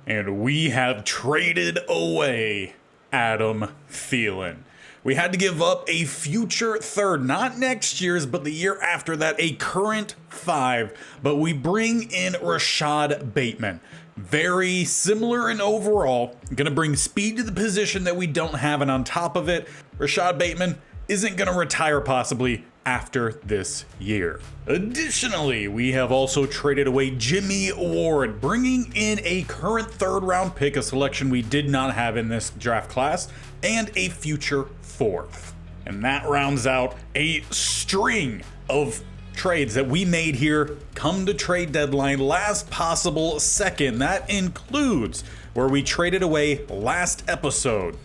And we have traded away Adam Thielen. We had to give up a future third, not next year's, but the year after that, a current 5. But we bring in Rashad Bateman. Very similar in overall. Going to bring speed to the position that we don't have, and on top of it, Rashad Bateman isn't going to retire possibly after this year. Additionally, we have also traded away Jimmy Ward, bringing in a current 3rd round pick, a selection we did not have in this draft class, and a future 4th. And that rounds out a string of trades that we made here come to trade deadline last possible second. That includes where we traded away last episode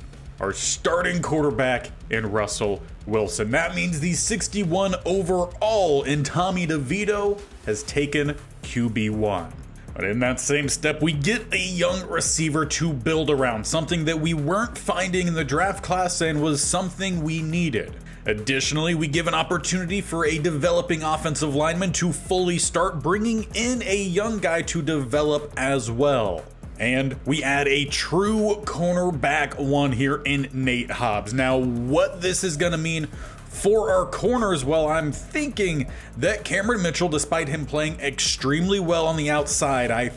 our starting quarterback in Russell Wilson. That means the 61 overall in Tommy Devito has taken QB1. But in that same step, we get a young receiver to build around, something that we weren't finding in the draft class and was something we needed. Additionally, we give an opportunity for a developing offensive lineman to fully start, bringing in a young guy to develop as well. And we add a true cornerback 1 here in Nate Hobbs. Now, what this is going to mean for our corners, well, I'm thinking that Cameron Mitchell, despite him playing extremely well on the outside, I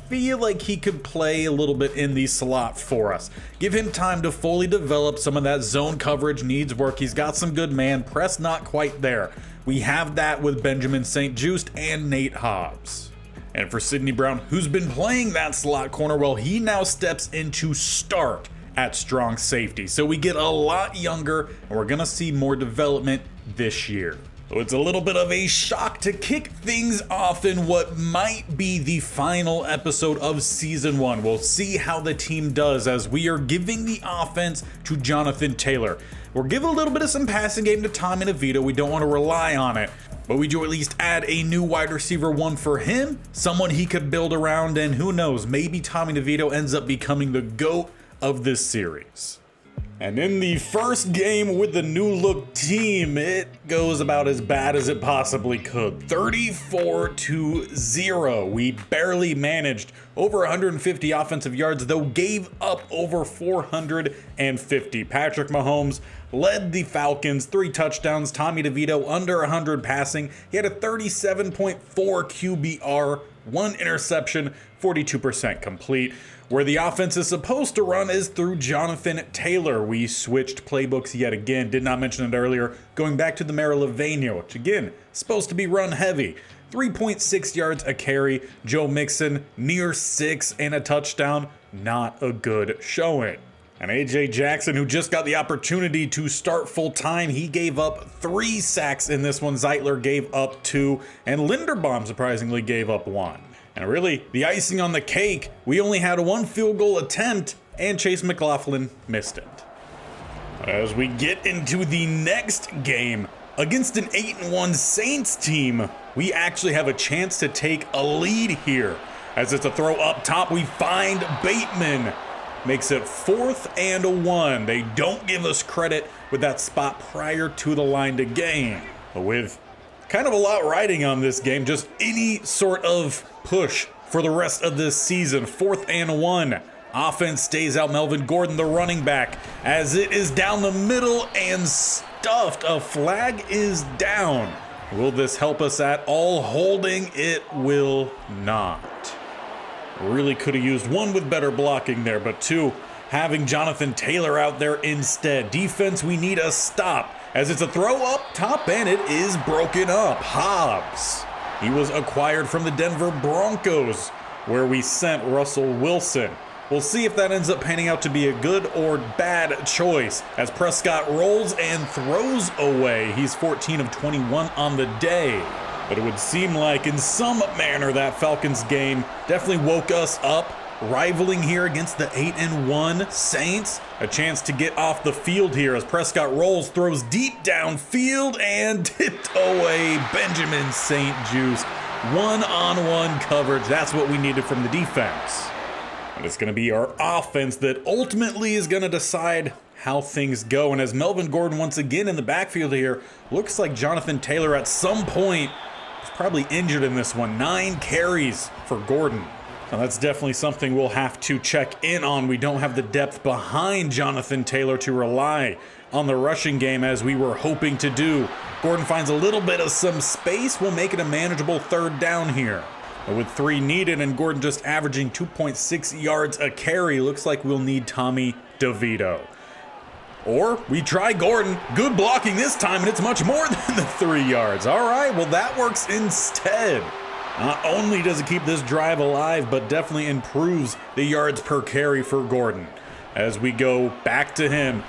feel like he could play a little bit in the slot for us. Give him time to fully develop. Some of that zone coverage needs work. He's got some good man press, not quite there. We have that with Benjamin St-Juste and Nate Hobbs. And for Sidney Brown, who's been playing that slot corner, well, he now steps into start at strong safety. So we get a lot younger, and we're going to see more development this year. So it's a little bit of a shock to kick things off in what might be the final episode of Season 1. We'll see how the team does as we are giving the offense to Jonathan Taylor. We'll give a little bit of some passing game to Tommy Devito. We don't want to rely on it, but we do at least add a new wide receiver 1 for him, someone he could build around, and who knows, maybe Tommy Devito ends up becoming the GOAT of this series. And in the first game with the new look team, it goes about as bad as it possibly could. 34-0. We barely managed over 150 offensive yards, though gave up over 450. Patrick Mahomes led the Falcons, 3 touchdowns. Tommy DeVito under 100 passing. He had a 37.4 QBR, 1 interception, 42% complete. Where the offense is supposed to run is through Jonathan Taylor. We switched playbooks yet again. Did not mention it earlier. Going back to the Marilevania, which again, supposed to be run heavy. 3.6 yards a carry. Joe Mixon near 6 and a touchdown. Not a good showing. And AJ Jackson, who just got the opportunity to start full time, he gave up 3 sacks in this one. Zeitler gave up 2, and Linderbaum surprisingly gave up 1. And really, the icing on the cake, we only had 1 field goal attempt, and Chase McLaughlin missed it. As we get into the next game, against an 8-1 Saints team, we actually have a chance to take a lead here. As it's a throw up top, we find Bateman. Makes it 4th and 1. They don't give us credit with that spot prior to the line to gain. But with kind of a lot riding on this game, just any sort of push for the rest of this season. 4th and 1. Offense stays out. Melvin Gordon, the running back, as it is down the middle and stuffed. A flag is down. Will this help us at all? Holding, it will not. Really could have used 1 with better blocking there, but 2, having Jonathan Taylor out there instead. Defense, we need a stop, as it's a throw up top, and it is broken up. Hobbs. He was acquired from the Denver Broncos, where we sent Russell Wilson. We'll see if that ends up panning out to be a good or bad choice, as Prescott rolls and throws away. He's 14 of 21 on the day. But it would seem like in some manner that Falcons game definitely woke us up, rivaling here against the 8-1 Saints. A chance to get off the field here as Prescott rolls, throws deep downfield, and tipped away. Benjamin St-Juste. 1-on-1 coverage. That's what we needed from the defense. And it's going to be our offense that ultimately is going to decide how things go. And as Melvin Gordon once again in the backfield here, looks like Jonathan Taylor at some point was probably injured in this one. 9 carries for Gordon. Now, that's definitely something we'll have to check in on. We don't have the depth behind Jonathan Taylor to rely on the rushing game as we were hoping to do. Gordon finds a little bit of some space. We'll make it a manageable third down here. But with 3 needed and Gordon just averaging 2.6 yards a carry, looks like we'll need Tommy DeVito. Or we try Gordon. Good blocking this time, and it's much more than the 3 yards. All right, well, that works instead. Not only does it keep this drive alive, but definitely improves the yards per carry for Gordon. As we go back to him.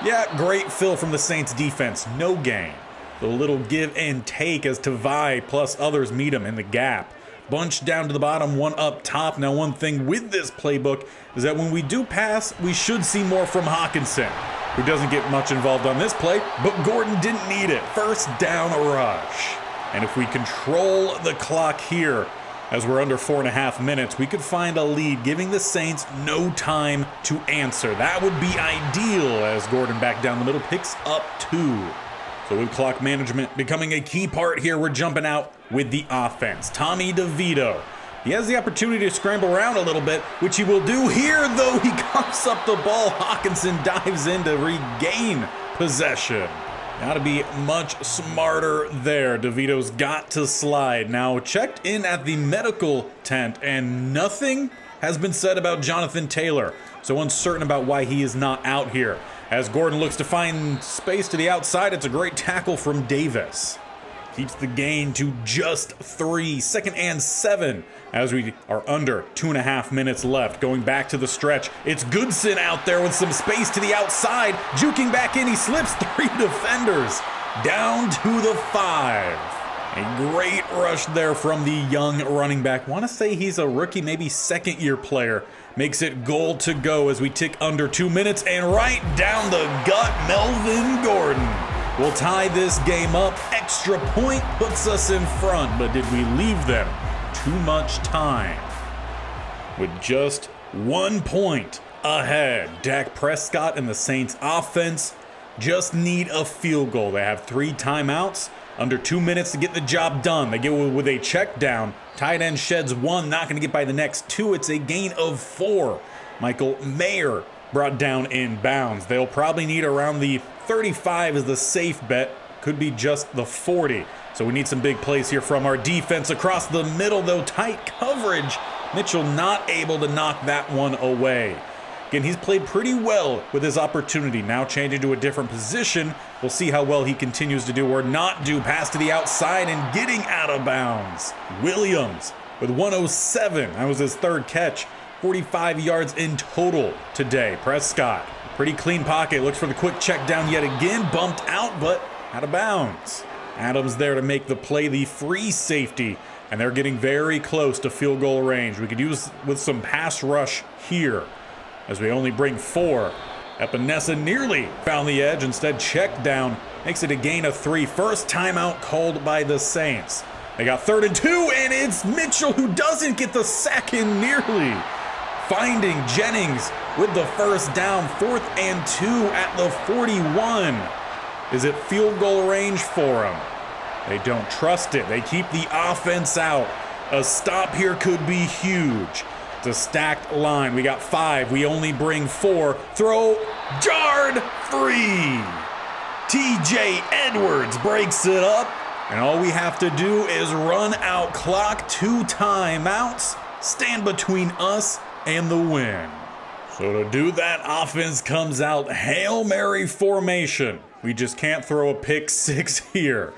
Yeah, great fill from the Saints defense. No gain. The little give and take as Tavai plus others meet him in the gap. Bunch down to the bottom, one up top. Now, one thing with this playbook is that when we do pass, we should see more from Hawkinson, who doesn't get much involved on this play, but Gordon didn't need it. First down rush. And if we control the clock here, as we're under 4.5 minutes, we could find a lead, giving the Saints no time to answer. That would be ideal as Gordon back down the middle picks up 2. So with clock management becoming a key part here, we're jumping out with the offense. Tommy DeVito. He has the opportunity to scramble around a little bit, which he will do here, though he coughs up the ball. Hawkinson dives in to regain possession. Got to be much smarter there. DeVito's got to slide. Now checked in at the medical tent, and nothing has been said about Jonathan Taylor. So uncertain about why he is not out here. As Gordon looks to find space to the outside, it's a great tackle from Davis. Keeps the gain to just 3. 2nd and 7 as we are under 2.5 minutes left. Going back to the stretch, it's Goodson out there with some space to the outside. Juking back in, he slips 3 defenders. Down to the 5. A great rush there from the young running back. Want to say he's a rookie, maybe second-year player. Makes it goal to go as we tick under 2 minutes, and right down the gut, Melvin Gordon will tie this game up. Extra point puts us in front, but did we leave them too much time? With just 1 point ahead, Dak Prescott and the Saints offense just need a field goal. They have 3 timeouts, under 2 minutes to get the job done. They get with a check down. Tight end sheds 1, not going to get by the next 2. It's a gain of 4. Michael Mayer brought down in bounds. They'll probably need around the 35 as the safe bet. Could be just the 40. So we need some big plays here from our defense across the middle, though. Tight coverage. Mitchell not able to knock that one away. Again, he's played pretty well with his opportunity. Now changing to a different position. We'll see how well he continues to do or not do. Pass to the outside and getting out of bounds. Williams with 107. That was his 3rd catch. 45 yards in total today. Prescott, pretty clean pocket. Looks for the quick check down yet again. Bumped out, but out of bounds. Adams there to make the play, the free safety. And they're getting very close to field goal range. We could use with some pass rush here, as we only bring 4. Epinesa nearly found the edge, instead check down. Makes it a gain of 3. First timeout called by the Saints. They got 3rd and 2, and it's Mitchell who doesn't get the sack in nearly. Finding Jennings with the first down. 4th and 2 at the 41. Is it field goal range for them? They don't trust it. They keep the offense out. A stop here could be huge. It's a stacked line. We got 5. We only bring 4. Throw. Jarred free. TJ Edwards breaks it up. And all we have to do is run out clock. 2 timeouts. Stand between us and the win. So to do that, offense comes out Hail Mary formation. We just can't throw a pick 6 here.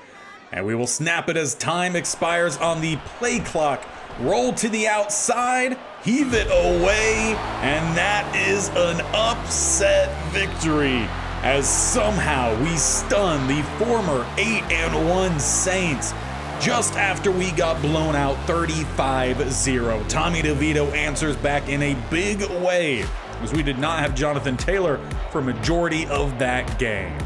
And we will snap it as time expires on the play clock. Roll to the outside, heave it away, and that is an upset victory, as somehow we stun the former 8-1 Saints just after we got blown out 35-0. Tommy DeVito answers back in a big way, as we did not have Jonathan Taylor for a majority of that game.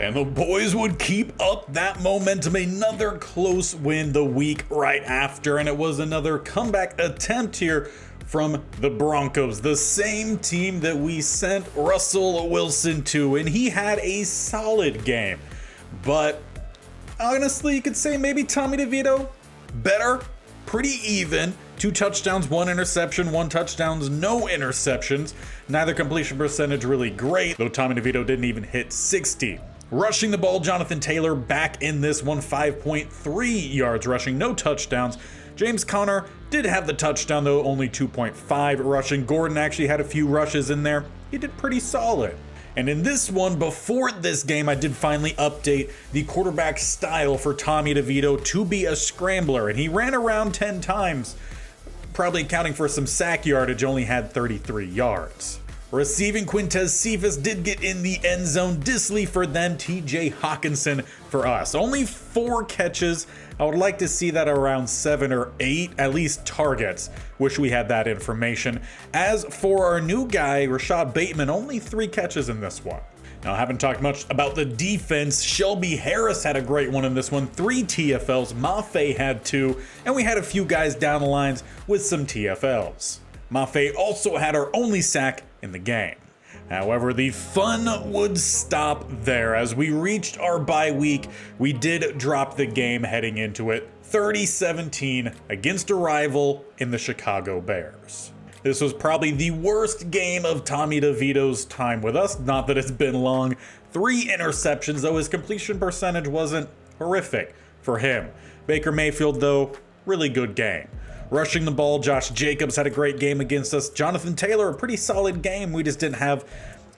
And the boys would keep up that momentum. Another close win the week right after, and it was another comeback attempt here from the Broncos, the same team that we sent Russell Wilson to, and he had a solid game. But honestly, you could say maybe Tommy DeVito better pretty even. 2 touchdowns, 1 interception, 1 touchdowns, no interceptions. Neither completion percentage really great, though Tommy Devito didn't even hit 60. Rushing the ball, Jonathan Taylor back in this one, 5.3 yards rushing, no touchdowns. James Conner did have the touchdown though, only 2.5 rushing. Gordon actually had a few rushes in there. He did pretty solid. And in this one, before this game, I did finally update the quarterback style for Tommy DeVito to be a scrambler, and he ran around 10 times, probably accounting for some sack yardage, only had 33 yards. Receiving, Quintez Cephas did get in the end zone. Disley for them, TJ Hawkinson for us. Only 4 catches. I would like to see that around 7 or 8, at least targets. Wish we had that information. As for our new guy, Rashad Bateman, only 3 catches in this one. Now, I haven't talked much about the defense. Shelby Harris had a great one in this one, 3 TFLs. Mafe had 2, and we had a few guys down the lines with some TFLs. Mafe also had our only sack in the game. However, the fun would stop there. As we reached our bye week, we did drop the game heading into it, 30-17 against a rival in the Chicago Bears. This was probably the worst game of Tommy DeVito's time with us, not that it's been long. 3 interceptions, though his completion percentage wasn't horrific for him. Baker Mayfield, though, really good game. Rushing the ball, Josh Jacobs had a great game against us. Jonathan Taylor, a pretty solid game. We just didn't have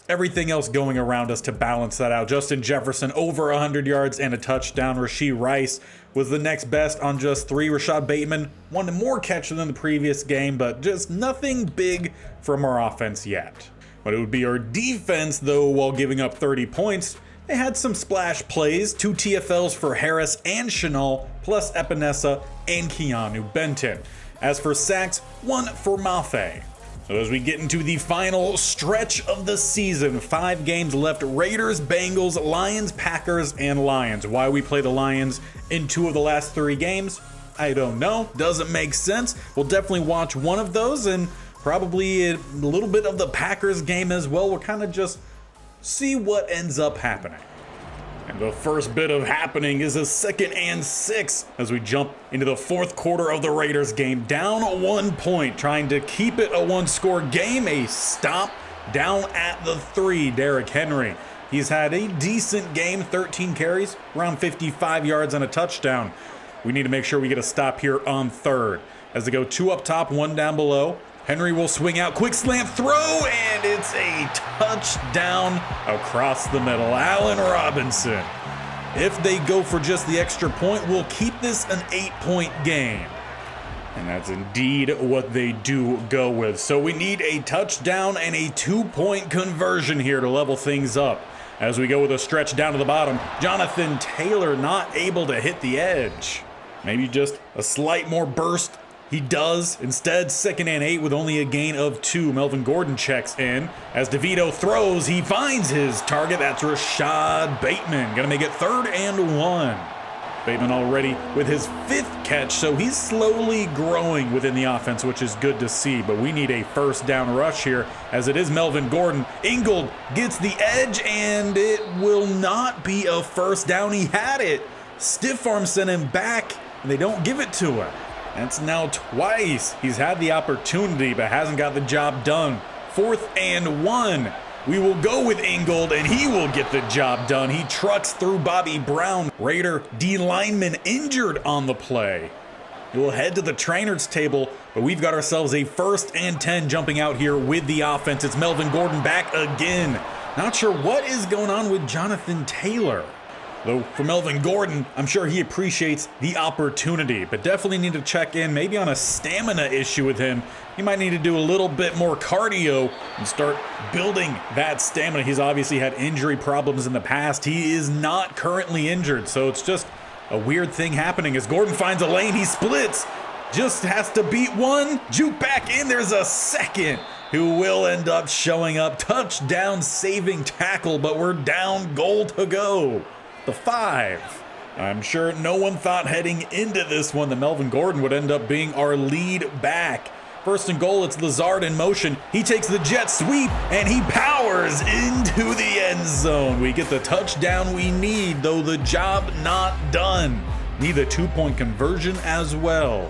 everything else going around us to balance that out. Justin Jefferson over 100 yards and a touchdown. Rashee Rice was the next best on just 3. Rashad Bateman, 1 more catch than the previous game, but just nothing big from our offense yet. But it would be our defense, though, while giving up 30 points. They had some splash plays, 2 TFLs for Harris and Chenal, plus Epinesa and Keanu Benton. As for sacks, 1 for Mafe. So as we get into the final stretch of the season, 5 games left: Raiders, Bengals, Lions, Packers, and Lions. Why we play the Lions in 2 of the last 3 games, I don't know. Doesn't make sense. We'll definitely watch one of those and probably a little bit of the Packers game as well. We'll kind of just see what ends up happening. And the first bit of happening is a 2nd and 6 as we jump into the 4th quarter of the Raiders game. Down 1 point, trying to keep it a 1-score game. A stop down at the 3, Derrick Henry. He's had a decent game, 13 carries, around 55 yards and a touchdown. We need to make sure we get a stop here on 3rd. As they go 2 up top, 1 down below. Henry will swing out, quick slant throw, and it's a touchdown across the middle. Allen Robinson. If they go for just the extra point, we'll keep this an 8-point game. And that's indeed what they do go with. So we need a touchdown and a 2-point conversion here to level things up. As we go with a stretch down to the bottom, Jonathan Taylor not able to hit the edge. Maybe just a slight more burst. He does. Instead, 2nd and 8 with only a gain of 2. Melvin Gordon checks in. As DeVito throws, he finds his target. That's Rashad Bateman. Gonna make it 3rd and 1. Bateman already with his 5th catch, so he's slowly growing within the offense, which is good to see. But we need a 1st down rush here, as it is Melvin Gordon. Ingold gets the edge, and it will not be a 1st down. He had it. Stiff arm sent him back, and they don't give it to him. That's now twice he's had the opportunity but hasn't got the job done. 4th and 1. We will go with Ingold and he will get the job done. He trucks through Bobby Brown. Raider D lineman injured on the play. He will head to the trainer's table, but we've got ourselves a 1st and 10 jumping out here with the offense. It's Melvin Gordon back again. Not sure what is going on with Jonathan Taylor. Though for Melvin Gordon, I'm sure he appreciates the opportunity, but definitely need to check in maybe on a stamina issue with him. He might need to do a little bit more cardio and start building that stamina. He's obviously had injury problems in the past. He is not currently injured, so it's just a weird thing happening. As Gordon finds a lane, he splits. Just has to beat one. Juke back in. There's a 2nd who will end up showing up. Touchdown saving tackle, but we're down, goal to go. The 5. I'm sure no one thought heading into this one that Melvin Gordon would end up being our lead back. 1st and goal, it's Lazard in motion. He takes the jet sweep and he powers into the end zone. We get the touchdown we need, though the job not done. Need a 2-point conversion as well.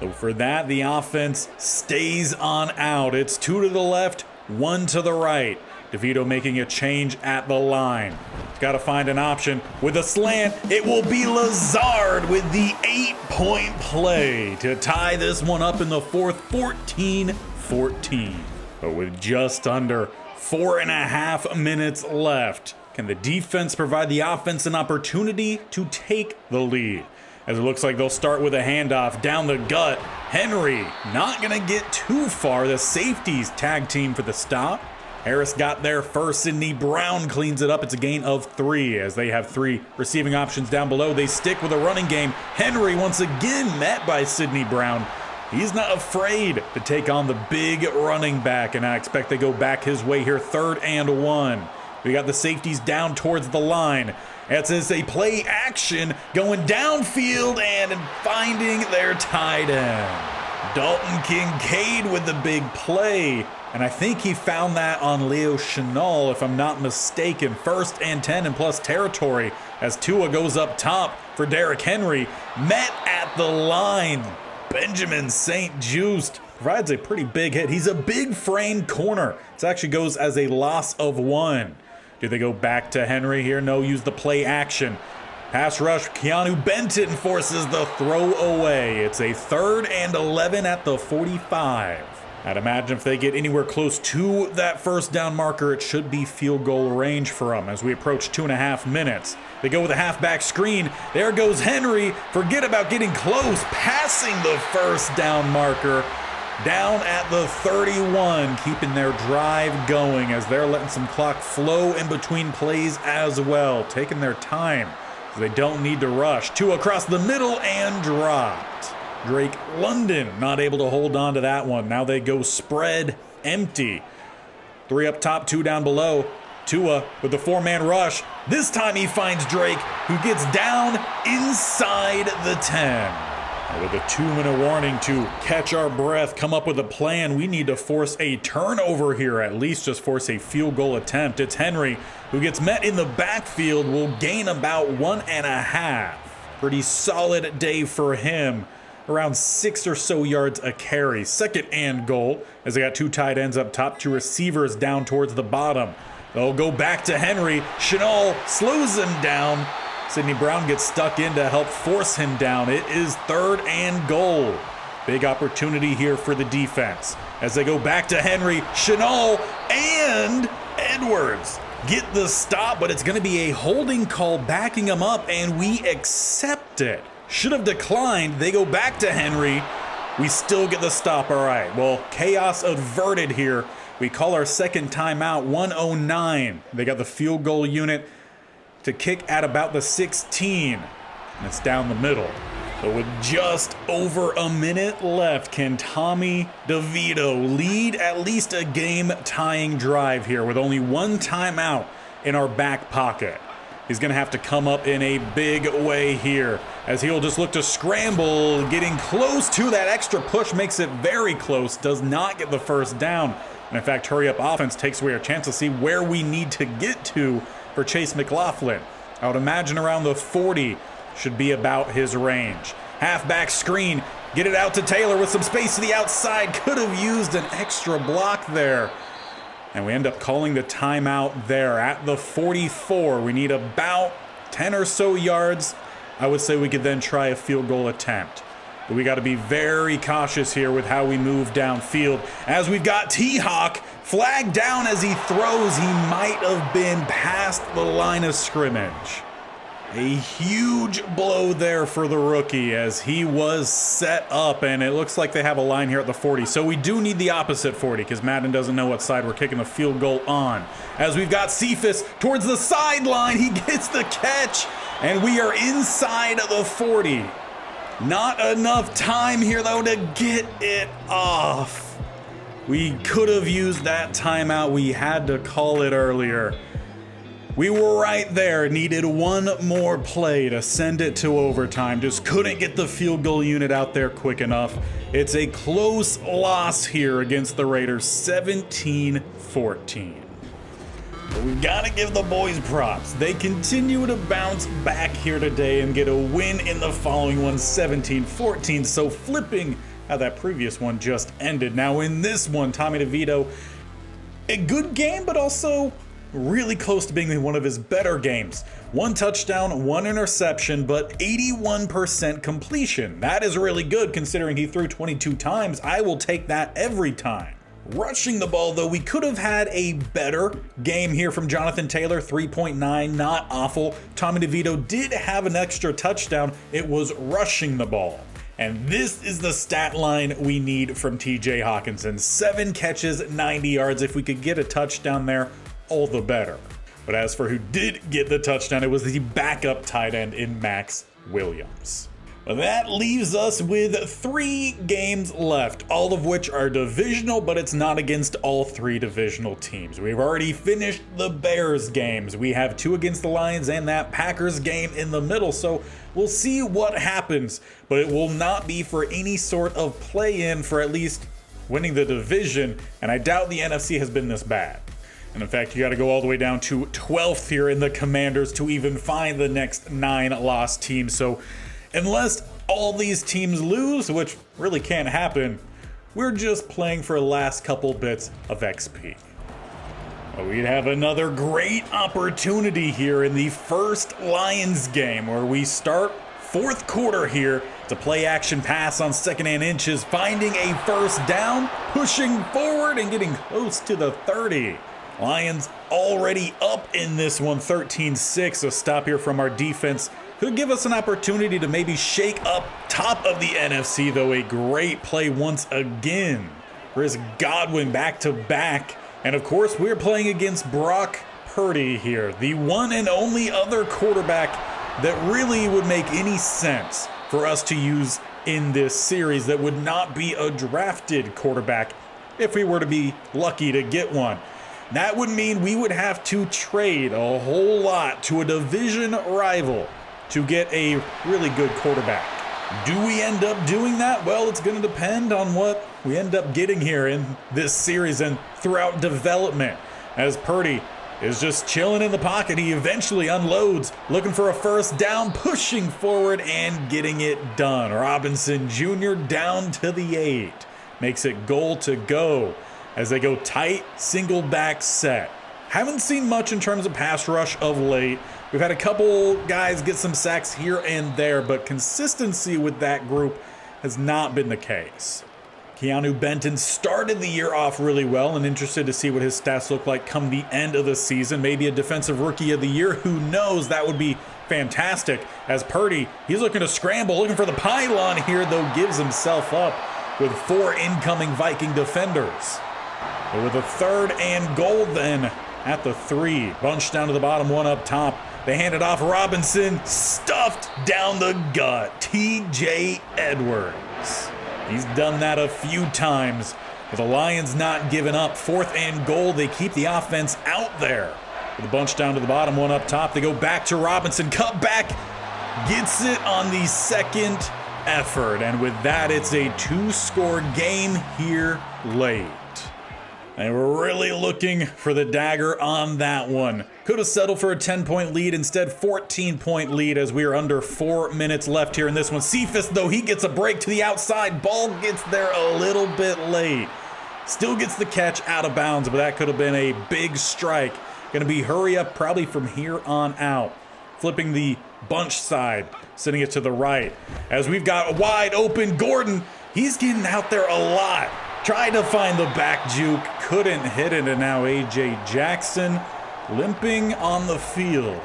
So for that, the offense stays on out. It's 2 to the left, 1 to the right. Devito making a change at the line. He's got to find an option with a slant. It will be Lazard with the 8-point play to tie this one up in the fourth, 14-14. But with just under 4.5 minutes left, can the defense provide the offense an opportunity to take the lead? As it looks like they'll start with a handoff down the gut. Henry not going to get too far. The safeties tag team for the stop. Harris got there first. Sidney Brown cleans it up. It's a gain of 3 as they have 3 receiving options down below. They stick with a running game. Henry once again met by Sidney Brown. He's not afraid to take on the big running back, and I expect they go back his way here. 3rd and 1. We got the safeties down towards the line. It's a play action going downfield and finding their tight end. Dalton Kincaid with the big play. And I think he found that on Leo Chenal, if I'm not mistaken. 1st and 10 and plus territory as Tua goes up top for Derrick Henry. Met at the line. Benjamin St. Juste provides a pretty big hit. He's a big frame corner. This actually goes as a loss of 1. Do they go back to Henry here? No, use the play action. Pass rush, Keanu Benton forces the throw away. It's a 3rd and 11 at the 45. I'd imagine if they get anywhere close to that first down marker, it should be field goal range for them as we approach 2.5 minutes. They go with a halfback screen. There goes Henry. Forget about getting close, passing the first down marker. Down at the 31, keeping their drive going as they're letting some clock flow in between plays as well, taking their time so they don't need to rush. 2 across the middle and dropped. Drake London not able to hold on to that one. Now they go spread empty. 3 up top, 2 down below. Tua with the 4-man rush. This time he finds Drake, who gets down inside the 10. With a 2-minute warning to catch our breath, come up with a plan. We need to force a turnover here, at least just force a field goal attempt. It's Henry who gets met in the backfield, will gain about 1.5. Pretty solid day for him. Around 6 or so yards a carry. 2nd and goal as they got 2 tight ends up top, 2 receivers down towards the bottom. They'll go back to Henry. Chenal slows him down. Sidney Brown gets stuck in to help force him down. It is 3rd and goal. Big opportunity here for the defense. As they go back to Henry, Chenal and Edwards get the stop, but it's going to be a holding call backing him up, and we accept it. Should have declined. They go back to Henry. We still get the stop. All right, well, chaos averted here. We call our 2nd timeout, 1:09. They got the field goal unit to kick at about the 16. And it's down the middle. But with just over a minute left, can Tommy DeVito lead at least a game-tying drive here with only 1 timeout in our back pocket? He's going to have to come up in a big way here as he'll just look to scramble. Getting close to that extra push makes it very close. Does not get the first down. And in fact, hurry up offense takes away our chance to see where we need to get to for Chase McLaughlin. I would imagine around the 40 should be about his range. Halfback screen. Get it out to Taylor with some space to the outside. Could have used an extra block there. And we end up calling the timeout there at the 44. We need about 10 or so yards. I would say we could then try a field goal attempt. But we got to be very cautious here with how we move downfield. As we've got T-Hawk flagged down as he throws. He might have been past the line of scrimmage. A huge blow there for the rookie as he was set up, and it looks like they have a line here at the 40. So we do need the opposite 40 because Madden doesn't know what side we're kicking the field goal on. As we've got Cephas towards the sideline, he gets the catch, and we are inside of the 40. Not enough time here, though, to get it off. We could have used that timeout. We had to call it earlier. We were right there, needed one more play to send it to overtime. Just couldn't get the field goal unit out there quick enough. It's a close loss here against the Raiders, 17-14. But we've got to give the boys props. They continue to bounce back here today and get a win in the following one, 17-14. So flipping how that previous one just ended. Now in this one, Tommy DeVito, a good game, but also really close to being one of his better games. 1 touchdown, 1 interception, but 81% completion. That is really good considering he threw 22 times. I will take that every time. Rushing the ball, though, we could have had a better game here from Jonathan Taylor, 3.9, not awful. Tommy DeVito did have an extra touchdown. It was rushing the ball. And this is the stat line we need from TJ Hawkinson. 7 catches, 90 yards. If we could get a touchdown there, all the better. But as for who did get the touchdown, it was the backup tight end in Max Williams. Well, that leaves us with 3 games left, all of which are divisional, but it's not against all 3 divisional teams. We've already finished the Bears games. We have 2 against the Lions and that Packers game in the middle, so we'll see what happens, but it will not be for any sort of play-in for at least winning the division, and I doubt the NFC has been this bad. And in fact, you got to go all the way down to 12th here in the Commanders to even find the next 9 lost teams. So unless all these teams lose, which really can't happen, we're just playing for the last couple bits of XP. Well, we'd have another great opportunity here in the first Lions game where we start 4th quarter here to play action pass on 2nd and inches, finding a first down, pushing forward and getting close to the 30. Lions already up in this one, 13-6, so stop here from our defense could give us an opportunity to maybe shake up top of the NFC, though a great play once again. Chris Godwin back to back, and of course we're playing against Brock Purdy here, the one and only other quarterback that really would make any sense for us to use in this series that would not be a drafted quarterback if we were to be lucky to get one. That would mean we would have to trade a whole lot to a division rival to get a really good quarterback. Do we end up doing that? Well, it's going to depend on what we end up getting here in this series and throughout development. As Purdy is just chilling in the pocket, he eventually unloads, looking for a first down, pushing forward and getting it done. Robinson Jr. down to the 8. Makes it goal to go as they go tight, single back set. Haven't seen much in terms of pass rush of late. We've had a couple guys get some sacks here and there, but consistency with that group has not been the case. Keanu Benton started the year off really well, and interested to see what his stats look like come the end of the season. Maybe a defensive rookie of the year, who knows? That would be fantastic. As Purdy, he's looking to scramble, looking for the pylon here, though gives himself up with 4 incoming Viking defenders. But with a 3rd and goal then at the 3, bunched down to the bottom, 1 up top. They hand it off. Robinson stuffed down the gut. TJ Edwards. He's done that a few times. But the Lions not giving up. 4th and goal. They keep the offense out there. With a bunch down to the bottom, 1 up top. They go back to Robinson. Cut back. Gets it on the 2nd effort. And with that, it's a 2-score game here late. And we're really looking for the dagger on that one. Could have settled for a 10-point lead, instead 14-point lead as we are under 4 minutes left here in this one. Cephas, though, he gets a break to the outside. Ball gets there a little bit late. Still gets the catch out of bounds, but that could have been a big strike. Gonna be hurry up probably from here on out. Flipping the bunch side, sending it to the right. As we've got a wide open Gordon, he's getting out there a lot. Tried to find the back juke, couldn't hit it, and now A.J. Jackson limping on the field.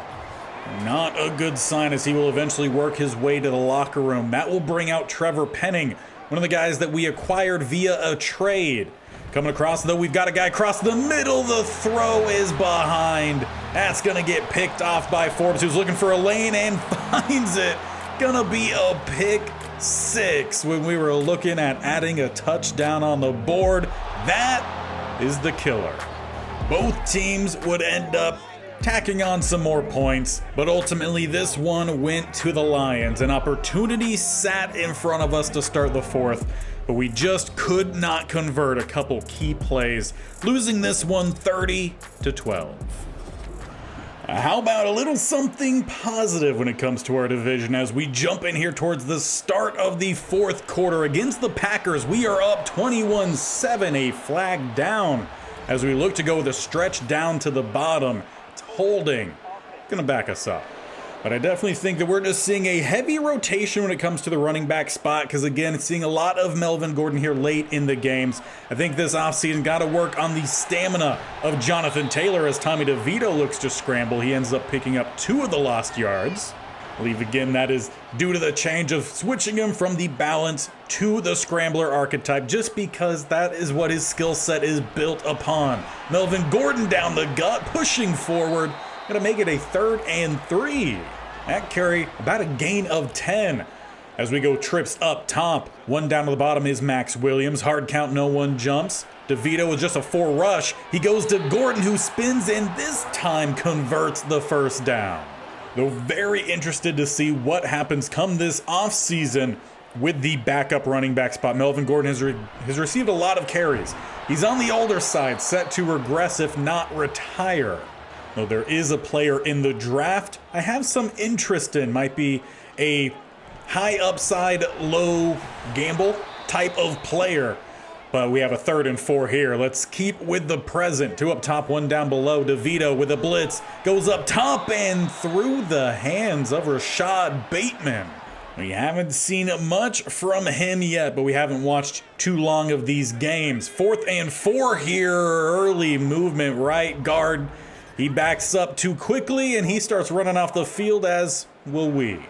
Not a good sign, as he will eventually work his way to the locker room. That will bring out Trevor Penning, one of the guys that we acquired via a trade. Coming across, though, we've got a guy across the middle. The throw is behind. That's going to get picked off by Forbes, who's looking for a lane and finds it. Gonna be a pick 6 when we were looking at adding a touchdown on the board. That is the killer. Both teams would end up tacking on some more points, but ultimately this one went to the Lions. An opportunity sat in front of us to start the 4th, but we just could not convert a couple key plays, losing this one 30-12. How about a little something positive when it comes to our division as we jump in here towards the start of the fourth quarter against the Packers? We are up 21-7, a flag down as we look to go with a stretch down to the bottom. It's holding. Gonna back us up. But I definitely think that we're just seeing a heavy rotation when it comes to the running back spot because, again, seeing a lot of Melvin Gordon here late in the games. I think this offseason got to work on the stamina of Jonathan Taylor as Tommy DeVito looks to scramble. He ends up picking up 2 of the lost yards. I believe, again, that is due to the change of switching him from the balance to the scrambler archetype just because that is what his skill set is built upon. Melvin Gordon down the gut, pushing forward. Gonna make it a 3rd and 3. That carry about a gain of 10. As we go trips up top, 1 down to the bottom is Max Williams. Hard count, no one jumps. DeVito with just a 4 rush. He goes to Gordon who spins and this time converts the first down. Though very interested to see what happens come this offseason with the backup running back spot. Melvin Gordon has received a lot of carries. He's on the older side, set to regress if not retire. Though there is a player in the draft I have some interest in. Might be a high upside, low gamble type of player. But we have a 3rd and 4 here. Let's keep with the present. 2 up top, 1 down below. DeVito with a blitz. Goes up top and through the hands of Rashad Bateman. We haven't seen much from him yet, but we haven't watched too long of these games. 4th and 4 here. Early movement, right guard. He backs up too quickly and he starts running off the field, as will we.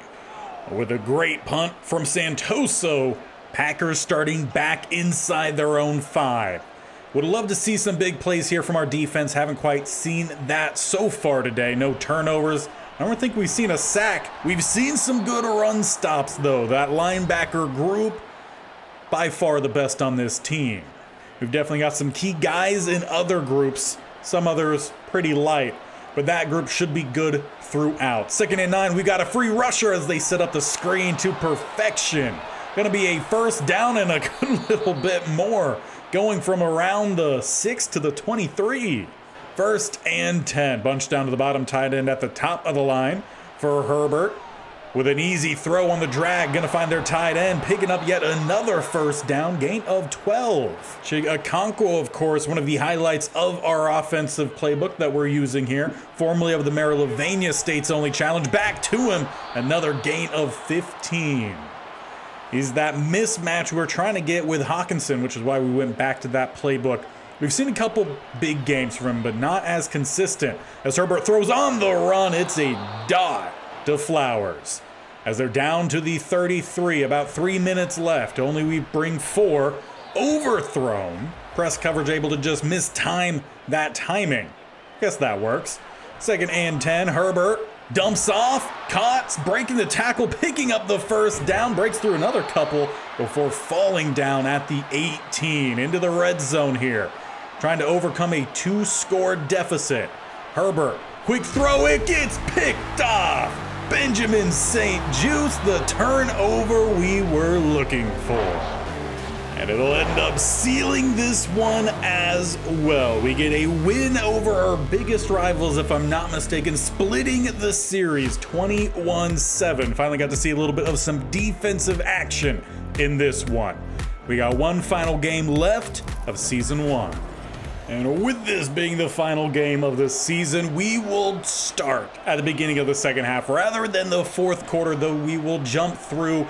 With a great punt from Santoso, Packers starting back inside their own 5. Would love to see some big plays here from our defense. Haven't quite seen that so far today. No turnovers. I don't think we've seen a sack. We've seen some good run stops though. That linebacker group, by far the best on this team. We've definitely got some key guys in other groups. Some others pretty light, but that group should be good throughout. 2nd and 9, we got a free rusher as they set up the screen to perfection. Gonna be a 1st down and a good little bit more, going from around the 6 to the 23. 1st and 10, bunch down to the bottom, tight end at the top of the line for Herbert. With an easy throw on the drag, gonna find their tight end, picking up yet another 1st down, gain of 12. Okonkwo, of course, one of the highlights of our offensive playbook that we're using here, formerly of the Marylavania States Only Challenge. Back to him, another gain of 15. He's that mismatch we're trying to get with Hawkinson, which is why we went back to that playbook. We've seen a couple big games from him, but not as consistent. As Herbert throws on the run, it's a dot to Flowers. As they're down to the 33, about 3 minutes left. Only we bring 4. Overthrown. Press coverage able to just mistime that timing. Guess that works. 2nd and 10, Herbert dumps off, caught, breaking the tackle, picking up the 1st down, breaks through another couple before falling down at the 18. Into the red zone here. Trying to overcome a 2-score deficit. Herbert, quick throw, it gets picked off. Benjamin St. Juste, the turnover we were looking for. And it'll end up sealing this one as well. We get a win over our biggest rivals, if I'm not mistaken, splitting the series 21-7. Finally got to see a little bit of some defensive action in this one. We got one final game left of season 1. And with this being the final game of the season, we will start at the beginning of the second half rather than the fourth quarter, though we will jump through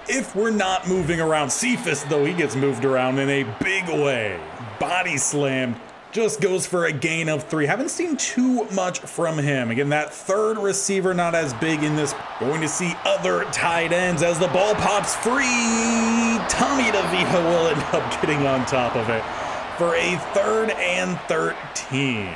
if we're not moving around. Cephas, though, he gets moved around in a big way. Body slammed, just goes for a gain of 3. Haven't seen too much from him. Again, that 3rd receiver not as big in this. Going to see other tight ends as the ball pops free. Tommy DeVito will end up getting on top of it for a 3rd and 13.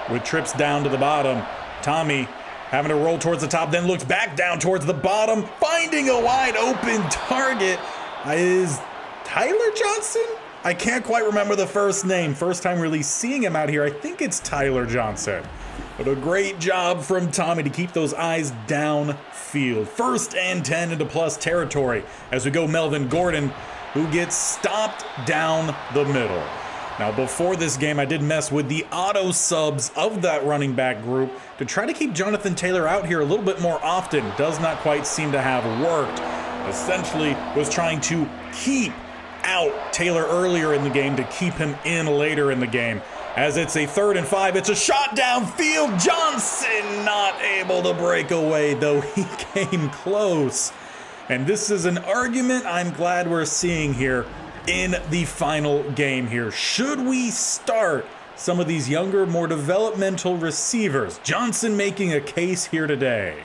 With trips down to the bottom, Tommy having to roll towards the top, then looks back down towards the bottom, finding a wide open target. Is Tyler Johnson? I can't quite remember the first name. First time really seeing him out here. I think it's Tyler Johnson. But a great job from Tommy to keep those eyes downfield. 1st and 10 into plus territory as we go Melvin Gordon, who gets stopped down the middle. Now, before this game, I did mess with the auto subs of that running back group to try to keep Jonathan Taylor out here a little bit more often. Does not quite seem to have worked. Essentially was trying to keep out Taylor earlier in the game to keep him in later in the game. As it's a 3rd and 5, it's a shot downfield. Johnson not able to break away, though he came close. And this is an argument I'm glad we're seeing here in the final game here. Should we start some of these younger, more developmental receivers? Johnson making a case here today,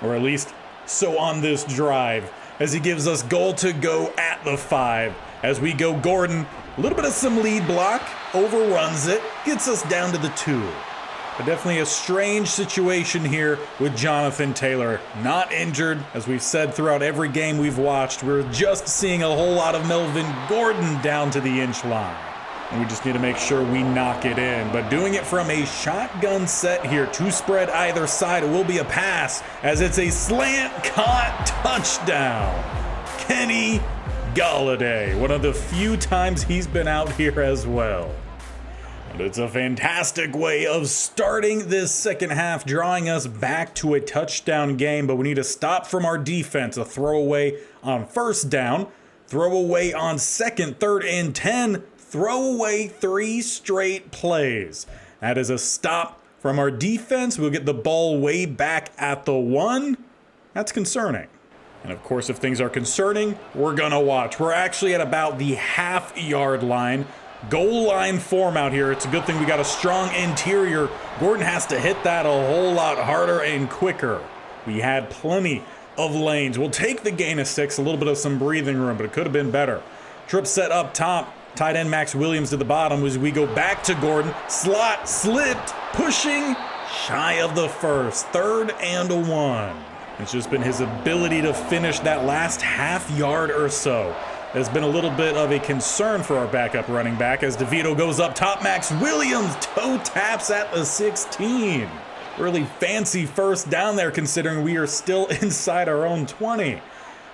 or at least so on this drive, as he gives us goal to go at the 5. As we go, Gordon, a little bit of some lead block, overruns it, gets us down to the 2. But definitely a strange situation here with Jonathan Taylor. Not injured, as we've said throughout every game we've watched. We're just seeing a whole lot of Melvin Gordon down to the inch line. And we just need to make sure we knock it in. But doing it from a shotgun set here, 2 spread either side. It will be a pass, as it's a slant caught touchdown. Kenny Golladay, one of the few times he's been out here as well. And it's a fantastic way of starting this second half, drawing us back to a touchdown game. But we need to stop from our defense. A throwaway on 1st down, throwaway on 2nd, 3rd and 10, throwaway 3 straight plays. That is a stop from our defense. We'll get the ball way back at the 1. That's concerning. And of course, if things are concerning, we're gonna watch. We're actually at about the half-yard line. Goal line form out here. It's a good thing we got a strong interior. Gordon has to hit that a whole lot harder and quicker. We had plenty of lanes. We'll take the gain of 6, a little bit of some breathing room, but it could have been better. Trip set up top. Tight end Max Williams to the bottom as we go back to Gordon. Slot slipped, pushing shy of the 1st. 3rd and 1. It's just been his ability to finish that last half yard or so has been a little bit of a concern for our backup running back as Devito goes up top. Max Williams toe taps at the 16. Really fancy 1st down there considering we are still inside our own 20.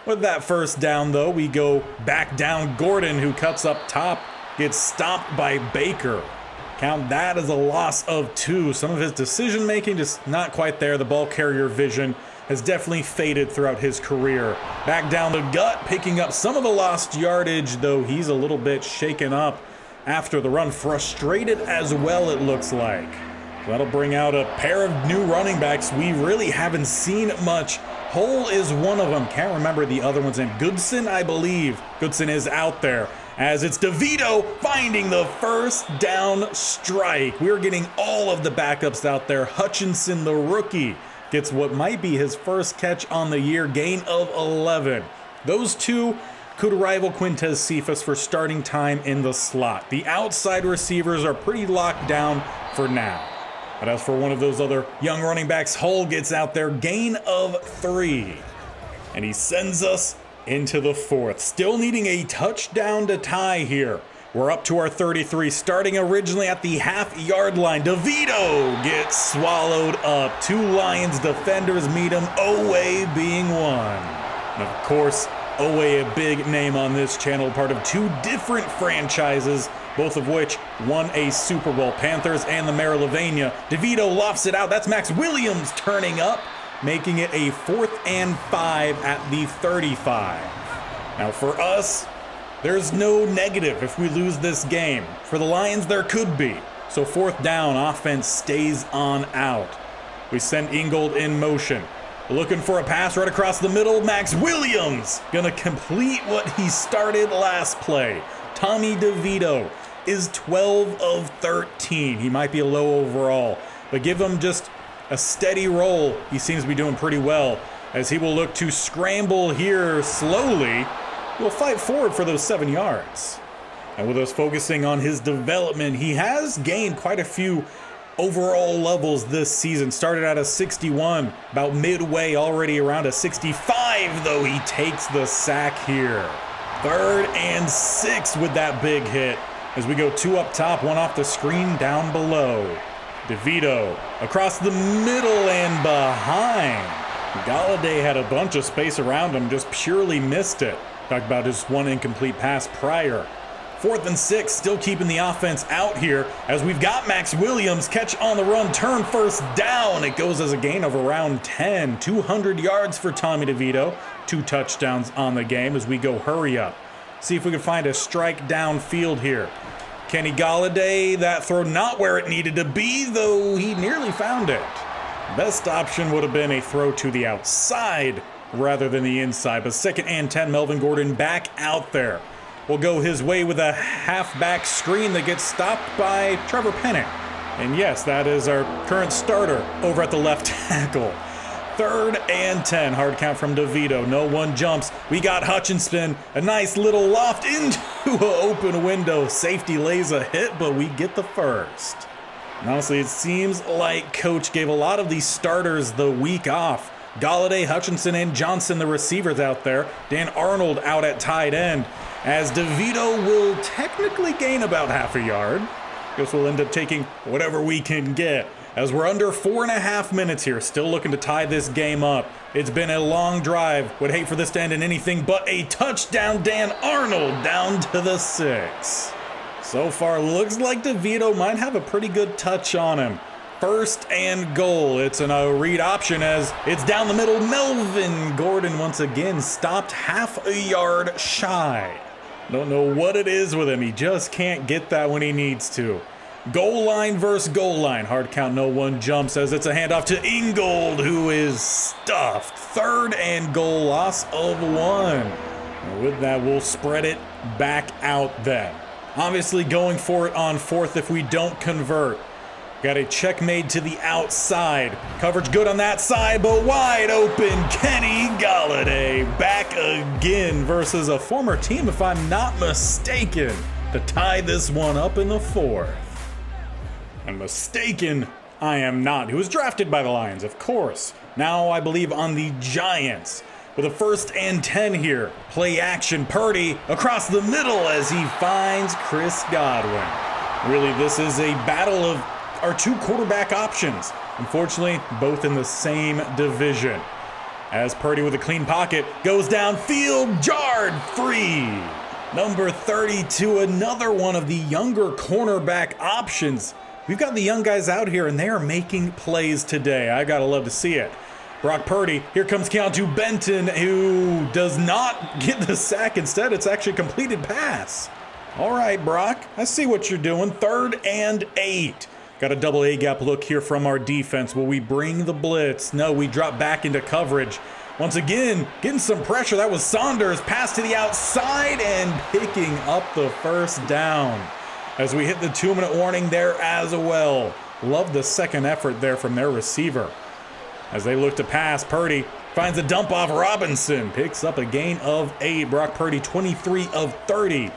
With that 1st down though, we go back down. Gordon, who cuts up top, gets stopped by Baker. Count that as a loss of 2. Some of his decision making just not quite there. The ball carrier vision has definitely faded throughout his career. Back down the gut, picking up some of the lost yardage, though he's a little bit shaken up after the run. Frustrated as well, it looks like. That'll bring out a pair of new running backs we really haven't seen much. Hole is one of them. Can't remember the other one's name. Goodson, I believe. Goodson is out there. As it's DeVito finding the 1st down strike. We're getting all of the backups out there. Hutchinson, the rookie, gets what might be his 1st catch on the year, gain of 11. Those 2 could rival Quintez Cephas for starting time in the slot. The outside receivers are pretty locked down for now. But as for one of those other young running backs, Hull gets out there, gain of 3. And he sends us into the 4th. Still needing a touchdown to tie here. We're up to our 33, starting originally at the half-yard line. DeVito gets swallowed up. 2 Lions defenders meet him, Owe being one. And of course, Owe, a big name on this channel, part of 2 different franchises, both of which won a Super Bowl, Panthers and the Marylavania. DeVito lofts it out. That's Max Williams turning up, making it a 4th and 5 at the 35. Now for us, there's no negative if we lose this game. For the Lions, there could be. So 4th down, offense stays on out. We send Ingold in motion. Looking for a pass right across the middle. Max Williams gonna complete what he started last play. Tommy Devito is 12 of 13. He might be a low overall, but give him just a steady roll. He seems to be doing pretty well as he will look to scramble here slowly. He'll fight forward for those 7 yards. And with us focusing on his development, he has gained quite a few overall levels this season. Started at a 61, about midway already around a 65, though he takes the sack here. 3rd and 6 with that big hit as we go 2 up top, 1 off the screen down below. DeVito across the middle and behind. Golladay had a bunch of space around him, just purely missed it. Talked about his 1 incomplete pass prior. 4th and 6, still keeping the offense out here as we've got Max Williams catch on the run, turn first down. It goes as a gain of around 10, 200 yards for Tommy DeVito. 2 touchdowns on the game as we go hurry up. See if we can find a strike downfield here. Kenny Golladay, that throw not where it needed to be, though he nearly found it. Best option would have been a throw to the outside rather than the inside, but 2nd and 10, Melvin Gordon back out there. Will go his way with a halfback screen that gets stopped by Trevor Penning. And yes, that is our current starter over at the left tackle. 3rd and 10, hard count from DeVito. No one jumps. We got Hutchinson, a nice little loft into an open window. Safety lays a hit, but we get the first. And honestly, it seems like Coach gave a lot of these starters the week off. Golladay, Hutchinson, and Johnson, the receivers out there. Dan Arnold out at tight end. As DeVito will technically gain about half a yard. Guess we'll end up taking whatever we can get. As we're under 4.5 minutes here, still looking to tie this game up. It's been a long drive. Would hate for this to end in anything but a touchdown. Dan Arnold down to the 6. So far, looks like DeVito might have a pretty good touch on him. 1st and goal. It's a read option as it's down the middle. Melvin Gordon once again stopped half a yard shy. Don't know what it is with him. He just can't get that when he needs to. Goal line versus goal line. Hard count, no one jumps as it's a handoff to Ingold, who is stuffed. 3rd and goal, loss of 1. And with that, we'll spread it back out then. Obviously going for it on 4th if we don't convert. Got a check made to the outside. Coverage good on that side, but wide open. Kenny Golladay back again versus a former team, if I'm not mistaken, to tie this one up in the 4th. And mistaken, I am not. He was drafted by the Lions, of course. Now I believe on the Giants. With a 1st and 10 here. Play action, Purdy across the middle as he finds Chris Godwin. Really, this is a battle of our 2 quarterback options. Unfortunately, both in the same division. As Purdy with a clean pocket goes downfield, yard free. Number 32, another one of the younger cornerback options. We've got the young guys out here, and they are making plays today. I gotta love to see it. Brock Purdy, here comes Keontae Benton, who does not get the sack. Instead, it's actually a completed pass. All right, Brock, I see what you're doing. 3rd and 8. Got a double A-gap look here from our defense. Will we bring the blitz? No, we drop back into coverage. Once again, getting some pressure. That was Saunders. Pass to the outside and picking up the first down. As we hit the 2-minute warning there as well. Love the second effort there from their receiver. As they look to pass, Purdy finds a dump off Robinson. Picks up a gain of 8. Brock Purdy, 23 of 30.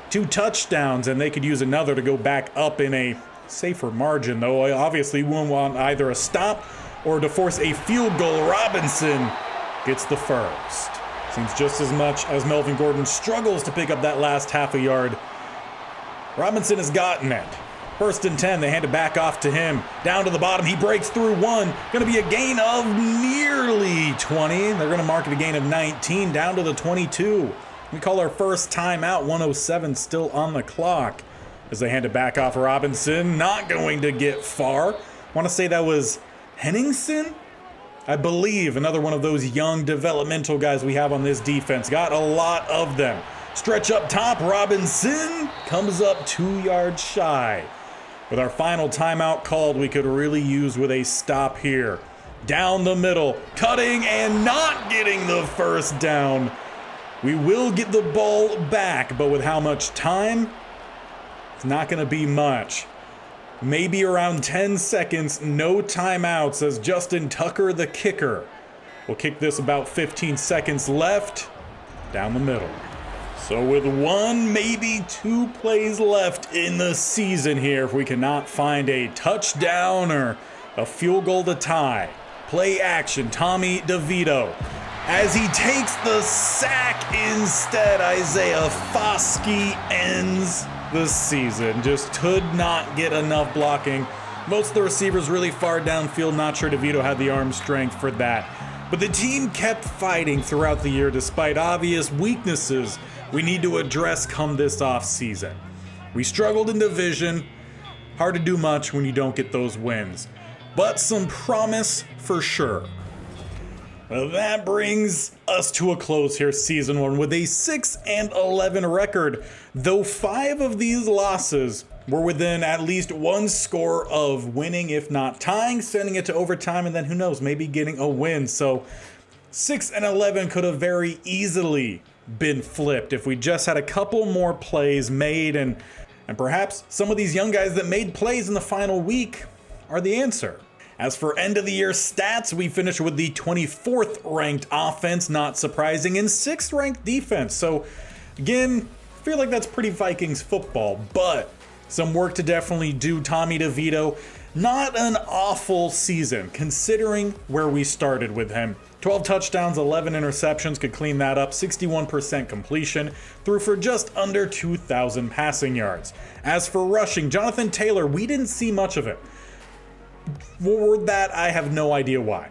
2 touchdowns, and they could use another to go back up in a safer margin, though. Obviously, we won't want either a stop or to force a field goal. Robinson gets the first. Seems just as much as Melvin Gordon struggles to pick up that last half a yard. Robinson has gotten it. 1st and 10, they hand it back off to him. Down to the bottom, he breaks through 1. Going to be a gain of nearly 20. They're going to mark it a gain of 19, down to the 22. We call our first timeout, 1:07 still on the clock. As they hand it back off Robinson, not going to get far. Want to say that was Henningsen? I believe another one of those young developmental guys we have on this defense. Got a lot of them. Stretch up top, Robinson comes up 2 yards shy. With our final timeout called, we could really use with a stop here. Down the middle, cutting and not getting the first down. We will get the ball back, but with how much time? It's not going to be much. Maybe around 10 seconds, no timeouts, as Justin Tucker, the kicker, will kick this about 15 seconds left down the middle. So with 1, maybe 2 plays left in the season here, if we cannot find a touchdown or a field goal to tie. Play action, Tommy DeVito. As he takes the sack instead, Isaiah Foskey ends the season. Just could not get enough blocking. Most of the receivers really far downfield. Not sure DeVito had the arm strength for that. But the team kept fighting throughout the year despite obvious weaknesses we need to address come this offseason. We struggled in division. Hard to do much when you don't get those wins. But some promise for sure. Well, that brings us to a close here, season 1, with a 6-11 record, though 5 of these losses were within at least one score of winning, if not tying, sending it to overtime, and then who knows, maybe getting a win. So 6-11 could have very easily been flipped if we just had a couple more plays made, and perhaps some of these young guys that made plays in the final week are the answer. As for end of the year stats, we finished with the 24th ranked offense, not surprising, and 6th ranked defense. So again, I feel like that's pretty Vikings football, but some work to definitely do. Tommy DeVito, not an awful season considering where we started with him. 12 touchdowns, 11 interceptions, could clean that up. 61% completion, threw for just under 2,000 passing yards. As for rushing, Jonathan Taylor, we didn't see much of it. For that, I have no idea why.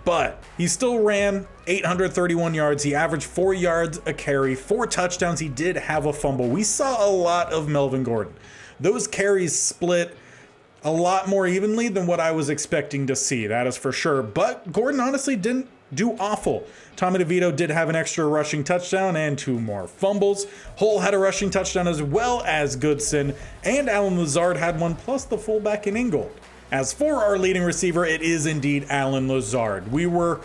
But he still ran 831 yards. He averaged 4 yards a carry, 4 touchdowns. He did have a fumble. We saw a lot of Melvin Gordon. Those carries split a lot more evenly than what I was expecting to see, that is for sure. But Gordon honestly didn't do awful. Tommy DeVito did have an extra rushing touchdown and 2 more fumbles. Hull had a rushing touchdown as well as Goodson, and Allen Lazard had one, plus the fullback in Ingold. As for our leading receiver, it is indeed Allen Lazard. We were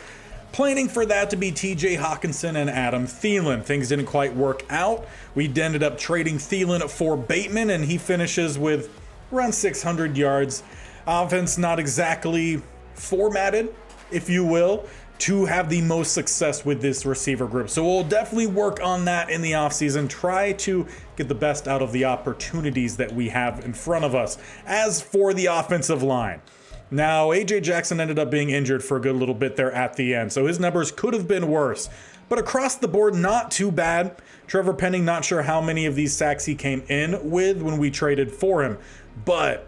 planning for that to be TJ Hawkinson and Adam Thielen. Things didn't quite work out. We ended up trading Thielen for Bateman, and he finishes with around 600 yards. Offense not exactly formatted, if you will, to have the most success with this receiver group. So we'll definitely work on that in the offseason, try to get the best out of the opportunities that we have in front of us. As for the offensive line, now AJ Jackson ended up being injured for a good little bit there at the end, so his numbers could have been worse. But across the board, not too bad. Trevor Penning, not sure how many of these sacks he came in with when we traded for him, but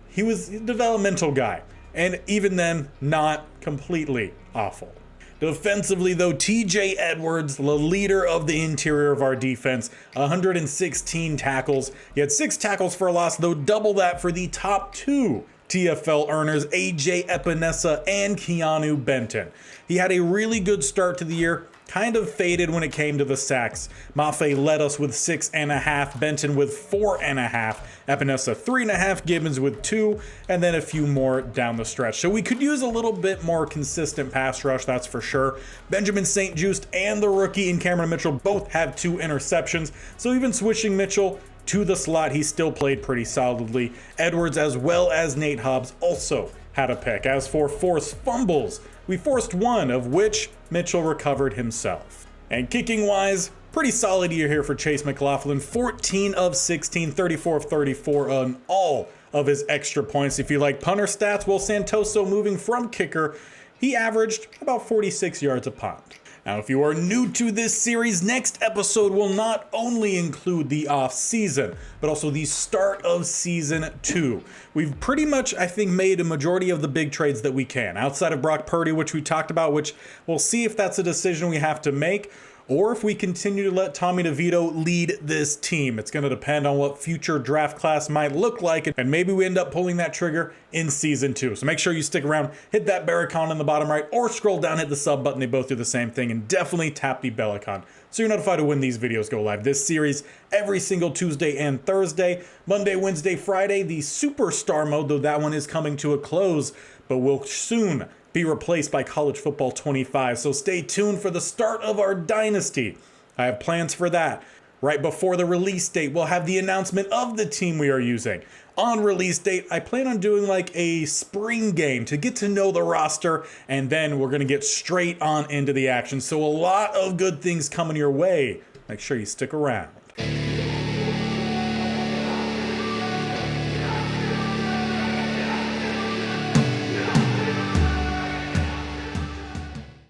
he was a developmental guy. And even then, not completely awful. Defensively, though, TJ Edwards, the leader of the interior of our defense, 116 tackles. He had 6 tackles for a loss, though double that for the top 2 TFL earners, AJ Epinesa and Keanu Benton. He had a really good start to the year, kind of faded when it came to the sacks. Mafe led us with 6.5, Benton with 4.5, Epinesa 3.5, Gibbons with 2, and then a few more down the stretch. So we could use a little bit more consistent pass rush, that's for sure. Benjamin St. Juste and the rookie in Cameron Mitchell both have 2 interceptions, so even switching Mitchell to the slot, he still played pretty solidly. Edwards as well as Nate Hobbs also had a pick. As for forced fumbles, we forced 1, of which Mitchell recovered himself. And kicking wise, pretty solid year here for Chase McLaughlin. 14 of 16, 34 of 34 on all of his extra points. If you like punter stats, well, Santoso moving from kicker, he averaged about 46 yards a punt. Now, if you are new to this series, next episode will not only include the off season, but also the start of season 2. We've pretty much, I think, made a majority of the big trades that we can, outside of Brock Purdy, which we talked about, which we'll see if that's a decision we have to make, or if we continue to let Tommy DeVito lead this team. It's going to depend on what future draft class might look like, and maybe we end up pulling that trigger in season 2. So make sure you stick around, hit that bell icon in the bottom right, or scroll down, hit the sub button. They both do the same thing, and definitely tap the bell icon so you're notified when these videos go live. This series every single Tuesday and Thursday, Monday, Wednesday, Friday, the Superstar mode, though that one is coming to a close, but will soon be replaced by College Football 25. So stay tuned for the start of our dynasty. I have plans for that. Right before the release date, we'll have the announcement of the team we are using. On release date, I plan on doing like a spring game to get to know the roster, and then we're going to get straight on into the action. So a lot of good things coming your way. Make sure you stick around.